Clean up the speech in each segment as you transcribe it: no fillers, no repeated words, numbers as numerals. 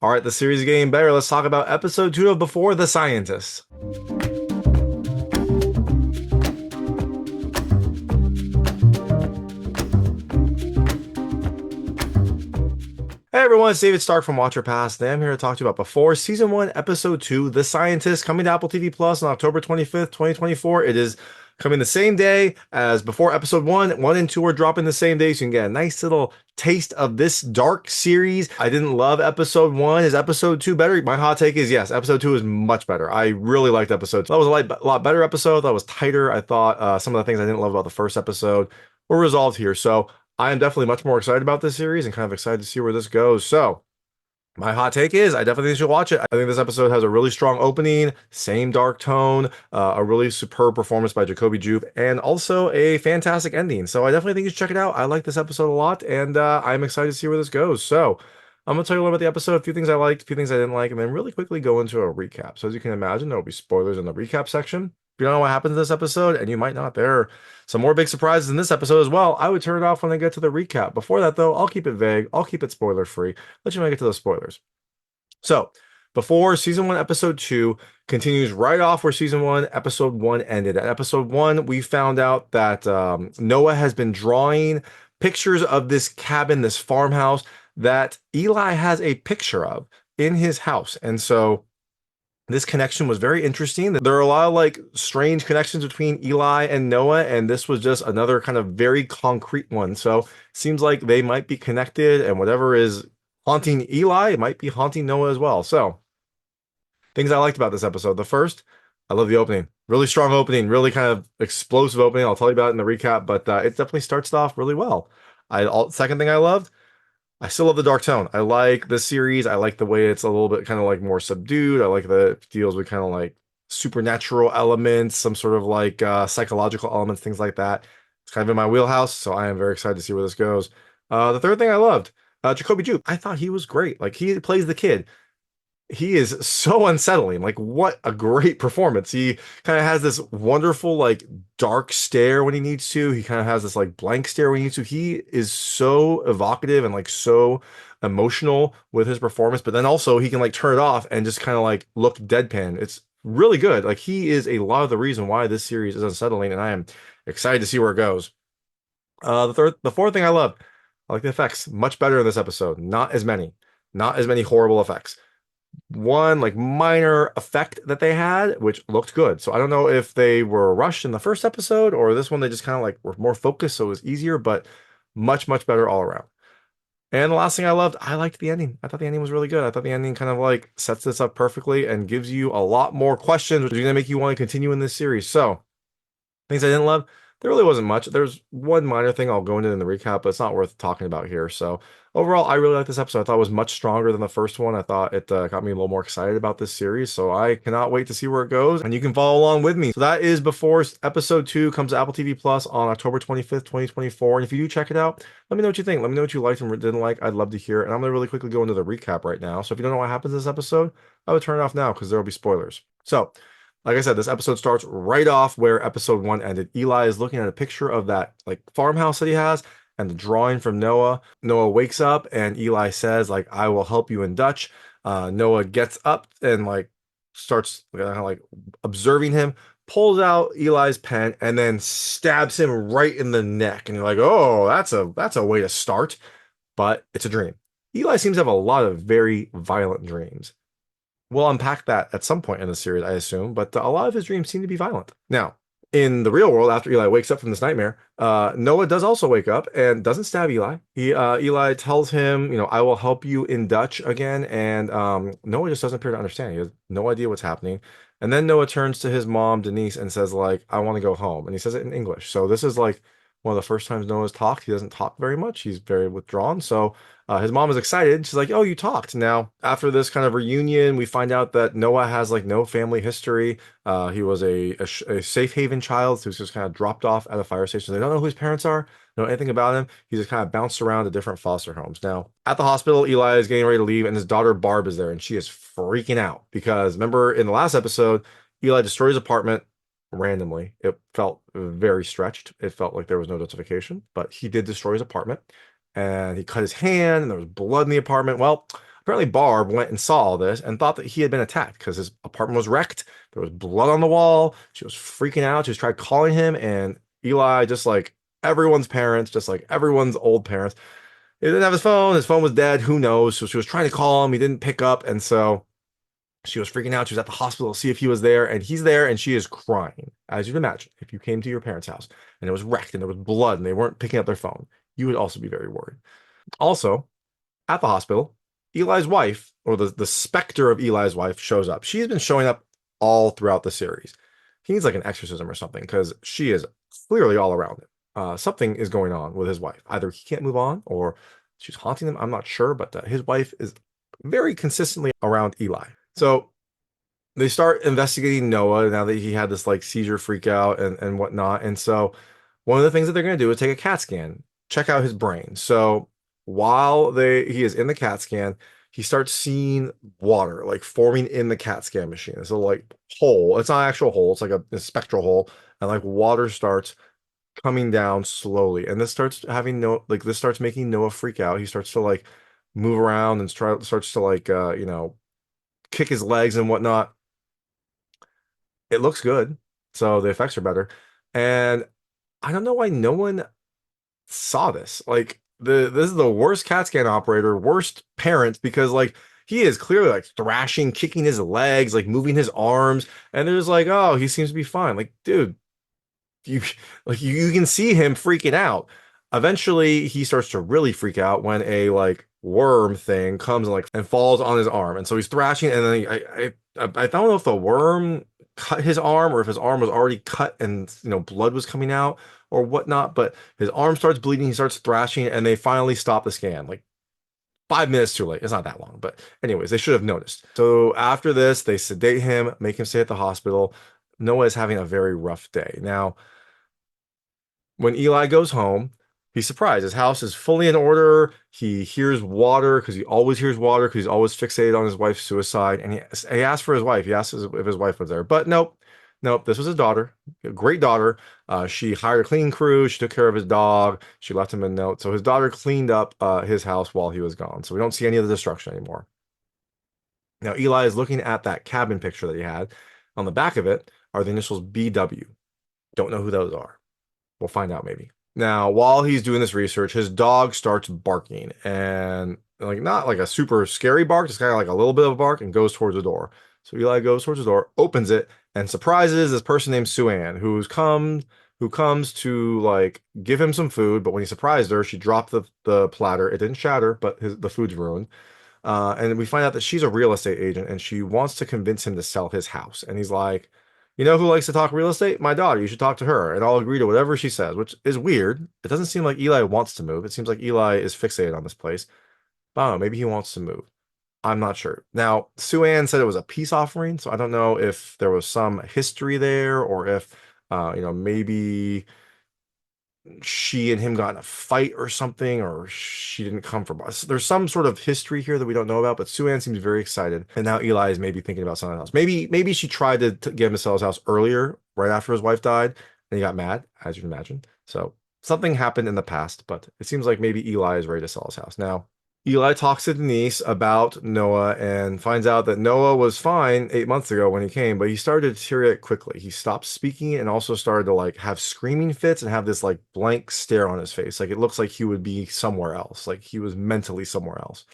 All right, the series is getting better. Let's talk about episode 2 of Before the Scientist. Hey everyone, it's David Stark from Watcher Pass. Today I'm here to talk to you about Before Season 1, Episode 2, The Scientist, coming to Apple TV Plus on October 25th, 2024. It is coming the same day as Before Episode 1. 1 and 2 are dropping the same day, so you can get a nice little taste of this dark series. I didn't love Episode 1. Is Episode 2 better? My hot take is yes, Episode 2 is much better. I really liked Episode 2. That was a lot better episode. That was tighter. I thought some of the things I didn't love about the first episode were resolved here. So I am definitely much more excited about this series and kind of excited to see where this goes. So my hot take is I definitely think you should watch it. I think this episode has a really strong opening, same dark tone, a really superb performance by Jacobi Jupe, and also a fantastic ending. So I definitely think you should check it out. I like this episode a lot, and I'm excited to see where this goes. So I'm going to tell you a little about the episode, a few things I liked, a few things I didn't like, and then really quickly go into a recap. So as you can imagine, there will be spoilers in the recap section. If you don't know what happens in this episode, and you might not, there are some more big surprises in this episode as well. I would turn it off when I get to the recap. Before that, though, I'll keep it vague. I'll keep it spoiler free. Let you know I get to those spoilers. So, Before Season 1, Episode 2 continues right off where Season 1, Episode 1 ended. At Episode 1, we found out that Noah has been drawing pictures of this cabin, this farmhouse that Eli has a picture of in his house. And so this connection was very interesting. There are a lot of like strange connections between Eli and Noah, and this was just another kind of very concrete one. So it seems like they might be connected, and whatever is haunting Eli, it might be haunting Noah as well. So things I liked about this episode. The first, I love the opening. Really strong opening, really kind of explosive opening. I'll tell you about it in the recap, but it definitely starts off really well. Second thing I loved, I still love the dark tone. I like this series. I like the way it's a little bit kind of like more subdued. I like that it deals with kind of like supernatural elements, some sort of like psychological elements, things like that. It's kind of in my wheelhouse, so I am very excited to see where this goes. The third thing I loved, Jacobi Jupe. I thought he was great. Like he plays the kid. He is so unsettling. Like what a great performance. He kind of has this wonderful like dark stare when he needs to. He kind of has this like blank stare when he needs to. He is so evocative and like so emotional with his performance, but then also he can like turn it off and just kind of like look deadpan. It's really good. Like he is a lot of the reason why this series is unsettling, and I am excited to see where it goes. The fourth thing I love, I like the effects. Much better in this episode. Not as many horrible effects. One like minor effect that they had, which looked good. So I don't know if they were rushed in the first episode or this one they just kind of like were more focused, so it was easier, but much, much better all around. And the last thing I loved, I liked the ending. I thought the ending was really good. I thought the ending kind of like sets this up perfectly and gives you a lot more questions, which is going to make you want to continue in this series. So things I didn't love, there really wasn't much. There's one minor thing I'll go into in the recap, but it's not worth talking about here. So overall, I really like this episode. I thought it was much stronger than the first one. I thought it got me a little more excited about this series. So I cannot wait to see where it goes, and you can follow along with me. So that is Before Episode 2 comes to Apple TV Plus on October 25th, 2024. And if you do check it out, let me know what you think. Let me know what you liked and didn't like. I'd love to hear it. And I'm going to really quickly go into the recap right now. So if you don't know what happens in this episode, I would turn it off now because there will be spoilers. So like I said, this episode starts right off where episode 1 ended. Eli is looking at a picture of that like farmhouse that he has and the drawing from Noah. Noah wakes up and Eli says like, I will help you in Dutch. Noah gets up and like starts like observing him, pulls out Eli's pen and then stabs him right in the neck. And you're like, oh, that's a way to start, but it's a dream. Eli seems to have a lot of very violent dreams. We'll unpack that at some point in the series, I assume, but a lot of his dreams seem to be violent. Now, in the real world, after Eli wakes up from this nightmare, Noah does also wake up and doesn't stab Eli. Eli tells him, I will help you in Dutch again, and Noah just doesn't appear to understand. He has no idea what's happening. And then Noah turns to his mom, Denise, and says, like, I want to go home. And he says it in English. So this is like one of the first times Noah's talked. He doesn't talk very much. He's very withdrawn. So his mom is excited. She's like, oh, you talked. Now, after this kind of reunion, we find out that Noah has like no family history. He was a safe haven child who's just kind of dropped off at a fire station. They don't know who his parents are, know anything about him. He's just kind of bounced around to different foster homes. Now, at the hospital, Eli is getting ready to leave, and his daughter Barb is there, and she is freaking out because remember in the last episode, Eli destroyed his apartment randomly. It felt very stretched. It felt like there was no justification, but he did destroy his apartment and he cut his hand and there was blood in the apartment. Well, Apparently, Barb went and saw all this and thought that he had been attacked because his apartment was wrecked. There was blood on the wall. She was freaking out. She just tried calling him, and Eli, just like everyone's parents, just like everyone's old parents, he didn't have his phone. His phone was dead. Who knows? So she was trying to call him. He didn't pick up, and so she was freaking out. She was at the hospital to see if he was there, and he's there, and she is crying. As you'd imagine, if you came to your parents' house and it was wrecked and there was blood and they weren't picking up their phone, you would also be very worried. Also, at the hospital, Eli's wife, or the specter of Eli's wife, shows up. She's been showing up all throughout the series. He needs like an exorcism or something because she is clearly all around him. Something is going on with his wife. Either he can't move on or she's haunting him. I'm not sure, but his wife is very consistently around Eli. So they start investigating Noah now that he had this like seizure freak out and whatnot. And so one of the things that they're going to do is take a CAT scan, check out his brain. So while he is in the CAT scan, he starts seeing water like forming in the CAT scan machine. It's a like hole. It's not an actual hole. It's like a spectral hole, and like water starts coming down slowly. And this starts having this starts making Noah freak out. He starts to like move around and starts to like kick his legs and whatnot. It looks good, so the effects are better. And I don't know why no one saw this. Like this is the worst CAT scan operator, worst parent, because like he is clearly like thrashing, kicking his legs, like moving his arms, and they're just like, oh, he seems to be fine. Like, dude, you you can see him freaking out. Eventually, he starts to really freak out when a like worm thing comes and like and falls on his arm, and so he's thrashing, and then I don't know if the worm cut his arm or if his arm was already cut and blood was coming out or whatnot, but his arm starts bleeding, he starts thrashing, and they finally stop the scan like 5 minutes too late. It's not that long, but anyways, they should have noticed. So after this, they sedate him, make him stay at the hospital. Noah is having a very rough day. Now, when Eli goes home, he's surprised. His house is fully in order. He hears water because he always hears water because he's always fixated on his wife's suicide. And he asked for his wife. He asked if his wife was there. But nope, nope. This was his daughter, a great daughter. She hired a cleaning crew. She took care of his dog. She left him a note. So his daughter cleaned up his house while he was gone. So we don't see any of the destruction anymore. Now, Eli is looking at that cabin picture that he had. On the back of it are the initials BW. Don't know who those are. We'll find out maybe. Now, while he's doing this research, his dog starts barking and like not like a super scary bark, just kind of like a little bit of a bark and goes towards the door. So Eli goes towards the door, opens it, and surprises this person named Sue-Ann, who comes to like give him some food, but when he surprised her, she dropped the platter. It didn't shatter, but the food's ruined. And we find out that she's a real estate agent and she wants to convince him to sell his house. And he's like, you know who likes to talk real estate? My daughter. You should talk to her. And I'll agree to whatever she says, which is weird. It doesn't seem like Eli wants to move. It seems like Eli is fixated on this place. But I don't know, maybe he wants to move. I'm not sure. Now, Sue-Ann said it was a peace offering, so I don't know if there was some history there or if, maybe she and him got in a fight or something, or she didn't come from us. There's some sort of history here that we don't know about, but Sue-Ann seems very excited. And now Eli is maybe thinking about something else. Maybe she tried to get him to sell his house earlier, right after his wife died, and he got mad, as you can imagine. So something happened in the past, but it seems like maybe Eli is ready to sell his house. Now, Eli talks to Denise about Noah and finds out that Noah was fine 8 months ago when he came, but he started to deteriorate quickly. He stopped speaking and also started to like have screaming fits and have this like blank stare on his face. Like it looks like he would be somewhere else. Like he was mentally somewhere else.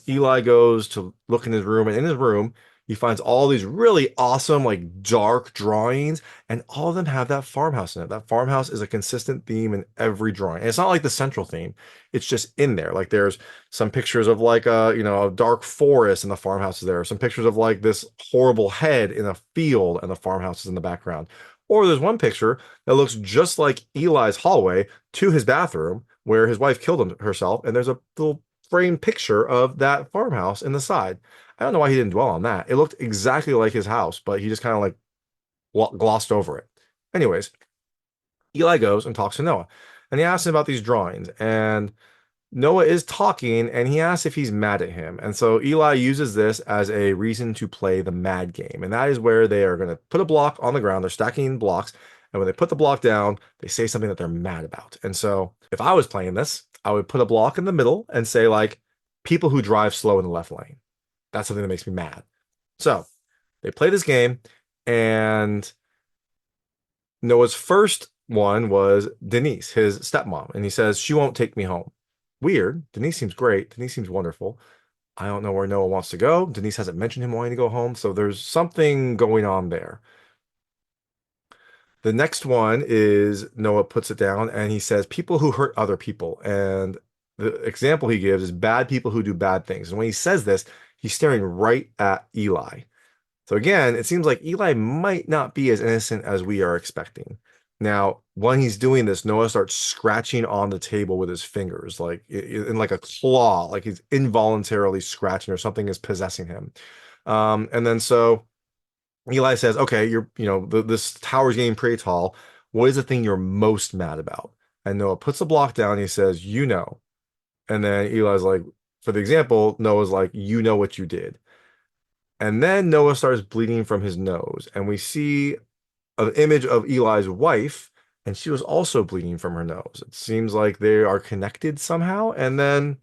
Eli goes to look in his room, and in his room, he finds all these really awesome, like dark drawings, and all of them have that farmhouse in it. That farmhouse is a consistent theme in every drawing. And it's not like the central theme, it's just in there. Like there's some pictures of like a dark forest, and the farmhouse is there. Some pictures of like this horrible head in a field, and the farmhouse is in the background. Or there's one picture that looks just like Eli's hallway to his bathroom where his wife killed herself, and there's a little framed picture of that farmhouse in the side. I don't know why he didn't dwell on that. It looked exactly like his house, but he just kind of like glossed over it. Anyways, Eli goes and talks to Noah, and he asks him about these drawings, and Noah is talking, and he asks if he's mad at him. And so Eli uses this as a reason to play the mad game, and that is where they are going to put a block on the ground. They're stacking blocks, and when they put the block down, they say something that they're mad about. And so if I was playing this, I would put a block in the middle and say like, people who drive slow in the left lane. That's something that makes me mad. So they play this game, and Noah's first one was Denise, his stepmom, and he says, she won't take me home. Weird. Denise seems great. Denise seems wonderful. I don't know where Noah wants to go. Denise hasn't mentioned him wanting to go home, so there's something going on there. The next one is Noah puts it down and he says, people who hurt other people. And the example he gives is bad people who do bad things. And when he says this, he's staring right at Eli. So again, it seems like Eli might not be as innocent as we are expecting. Now, when he's doing this, Noah starts scratching on the table with his fingers, like in like a claw, like he's involuntarily scratching or something is possessing him. And then so Eli says, okay, this tower's getting pretty tall. What is the thing you're most mad about? And Noah puts the block down. And he says, you know. And then Eli's like, for the example, Noah's like, you know what you did. And then Noah starts bleeding from his nose. And we see an image of Eli's wife, and she was also bleeding from her nose. It seems like they are connected somehow. And then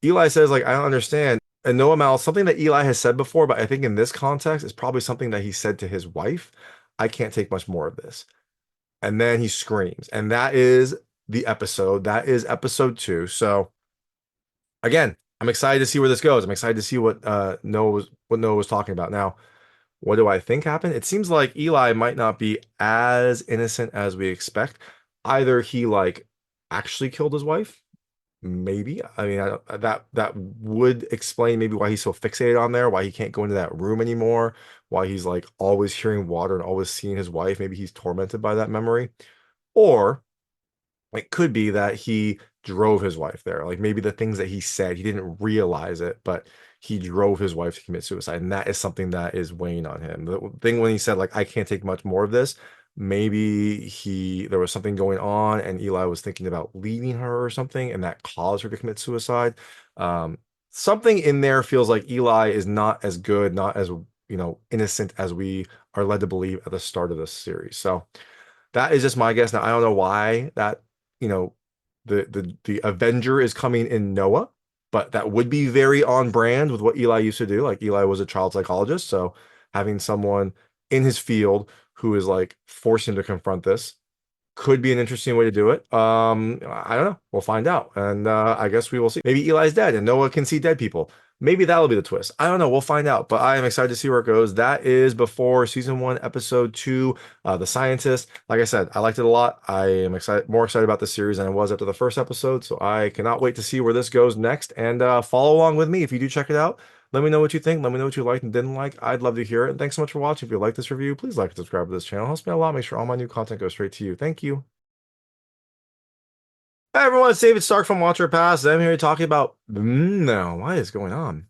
Eli says, like, I don't understand. And Noah mouths something that Eli has said before, but I think in this context, it's probably something that he said to his wife. I can't take much more of this. And then he screams. And that is the episode. That is episode 2. So again, I'm excited to see where this goes. I'm excited to see what Noah was talking about. Now, what do I think happened? It seems like Eli might not be as innocent as we expect. Either he like actually killed his wife, maybe. I mean, that would explain maybe why he's so fixated on there, why he can't go into that room anymore, why he's like always hearing water and always seeing his wife. Maybe he's tormented by that memory. Or it could be that he drove his wife there. Like maybe the things that he said, he didn't realize it, but he drove his wife to commit suicide. And that is something that is weighing on him. The thing when he said, like, I can't take much more of this, maybe there was something going on and Eli was thinking about leaving her or something, and that caused her to commit suicide. Something in there feels like Eli is not as good, not as, innocent as we are led to believe at the start of this series. So that is just my guess. Now, I don't know why that, you know, the Avenger is coming in Noah, but that would be very on brand with what Eli used to do. Like Eli was a child psychologist, so having someone in his field who is like forced him to confront this could be an interesting way to do it. I don't know. We'll find out. And I guess we will see. Maybe Eli's dead and Noah can see dead people. Maybe that'll be the twist. I don't know. We'll find out. But I am excited to see where it goes. That is before season 1, episode 2, The Scientist. Like I said, I liked it a lot. I am more excited about this series than I was after the first episode. So I cannot wait to see where this goes next. And follow along with me if you do check it out. Let me know what you think. Let me know what you liked and didn't like. I'd love to hear it. And thanks so much for watching. If you like this review, please like and subscribe to this channel. It helps me a lot. Make sure all my new content goes straight to you. Thank you. Hi everyone, it's David Stark from Watcher Pass. I'm here talking about no, what is going on?